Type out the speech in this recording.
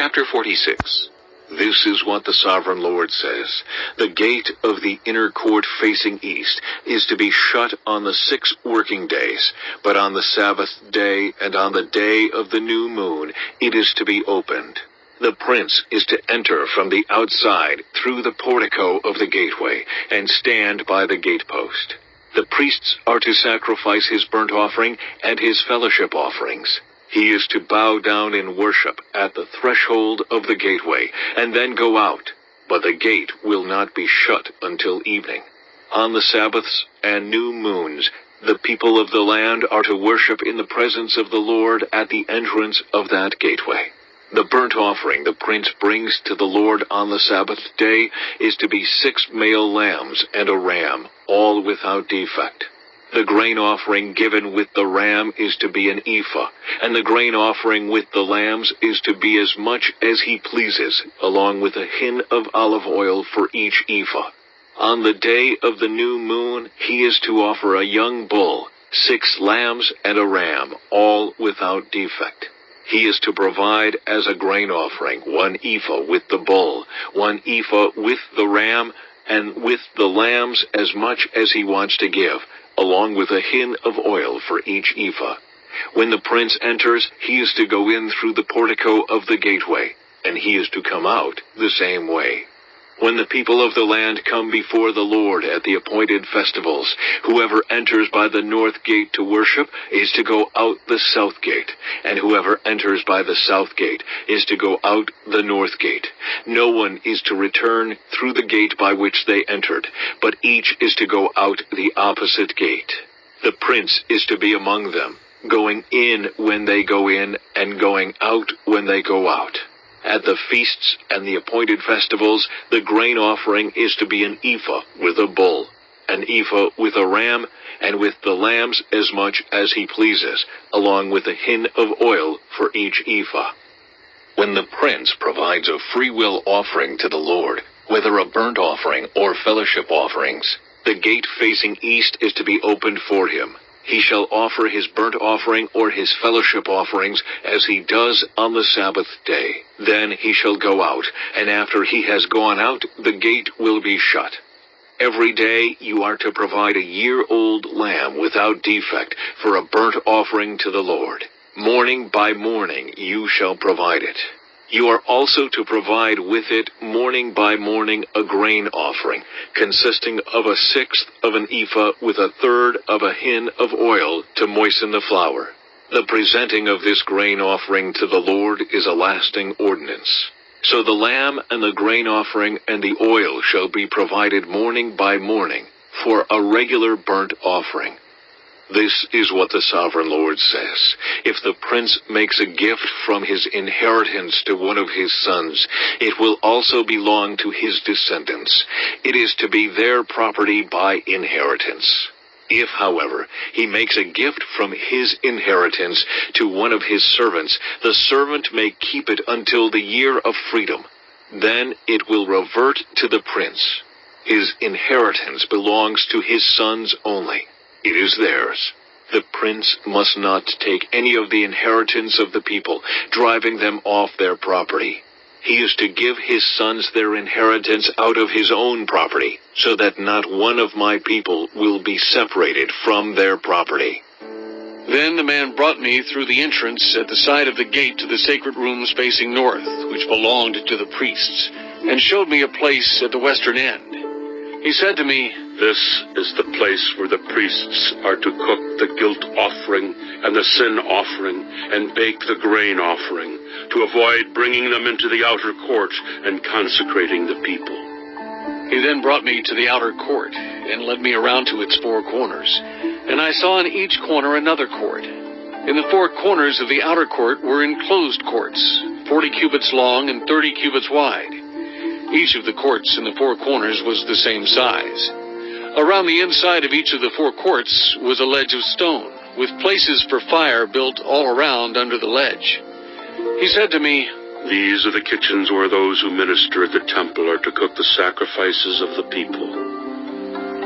Chapter 46. This is what the Sovereign Lord says. The gate of the inner court facing east is to be shut on the 6 working days, but on the Sabbath day and on the day of the new moon it is to be opened. The prince is to enter from the outside through the portico of the gateway and stand by the gatepost. The priests are to sacrifice his burnt offering and his fellowship offerings. He is to bow down in worship at the threshold of the gateway, and then go out, but the gate will not be shut until evening. On the Sabbaths and new moons, the people of the land are to worship in the presence of the Lord at the entrance of that gateway. The burnt offering the prince brings to the Lord on the Sabbath day is to be 6 male lambs and a ram, all without defect. The grain offering given with the ram is to be an ephah, and the grain offering with the lambs is to be as much as he pleases, along with a hin of olive oil for each ephah. On the day of the new moon, he is to offer a young bull, 6 lambs and a ram, all without defect. He is to provide as a grain offering 1 ephah with the bull, 1 ephah with the ram, and with the lambs as much as he wants to give, along with a hin of oil for each ephah. When the prince enters, he is to go in through the portico of the gateway, and he is to come out the same way. When the people of the land come before the Lord at the appointed festivals, whoever enters by the north gate to worship is to go out the south gate, and whoever enters by the south gate is to go out the north gate. No one is to return through the gate by which they entered, but each is to go out the opposite gate. The prince is to be among them, going in when they go in, and going out when they go out. At the feasts and the appointed festivals, the grain offering is to be an ephah with a bull, an ephah with a ram, and with the lambs as much as he pleases, along with a hin of oil for each ephah. When the prince provides a freewill offering to the Lord, whether a burnt offering or fellowship offerings, the gate facing east is to be opened for him. He shall offer his burnt offering or his fellowship offerings as he does on the Sabbath day. Then he shall go out, and after he has gone out, the gate will be shut. Every day you are to provide a year-old lamb without defect for a burnt offering to the Lord. Morning by morning you shall provide it. You are also to provide with it morning by morning a grain offering, consisting of 1/6 of an ephah with 1/3 of a hin of oil to moisten the flour. The presenting of this grain offering to the Lord is a lasting ordinance. So the lamb and the grain offering and the oil shall be provided morning by morning for a regular burnt offering. This is what the Sovereign Lord says. If the prince makes a gift from his inheritance to one of his sons, it will also belong to his descendants. It is to be their property by inheritance. If, however, he makes a gift from his inheritance to one of his servants, the servant may keep it until the year of freedom. Then it will revert to the prince. His inheritance belongs to his sons only. It is theirs. The prince must not take any of the inheritance of the people, driving them off their property. He is to give his sons their inheritance out of his own property, so that not one of my people will be separated from their property. Then the man brought me through the entrance at the side of the gate to the sacred rooms facing north, which belonged to the priests, and showed me a place at the western end. He said to me, "This is the place where the priests are to cook the guilt offering and the sin offering and bake the grain offering, to avoid bringing them into the outer court and consecrating the people." He then brought me to the outer court and led me around to its 4 corners, and I saw in each corner another court. In the 4 corners of the outer court were enclosed courts, 40 cubits long and 30 cubits wide. Each of the courts in the 4 corners was the same size. Around the inside of each of the 4 courts was a ledge of stone, with places for fire built all around under the ledge. He said to me, "These are the kitchens where those who minister at the temple are to cook the sacrifices of the people.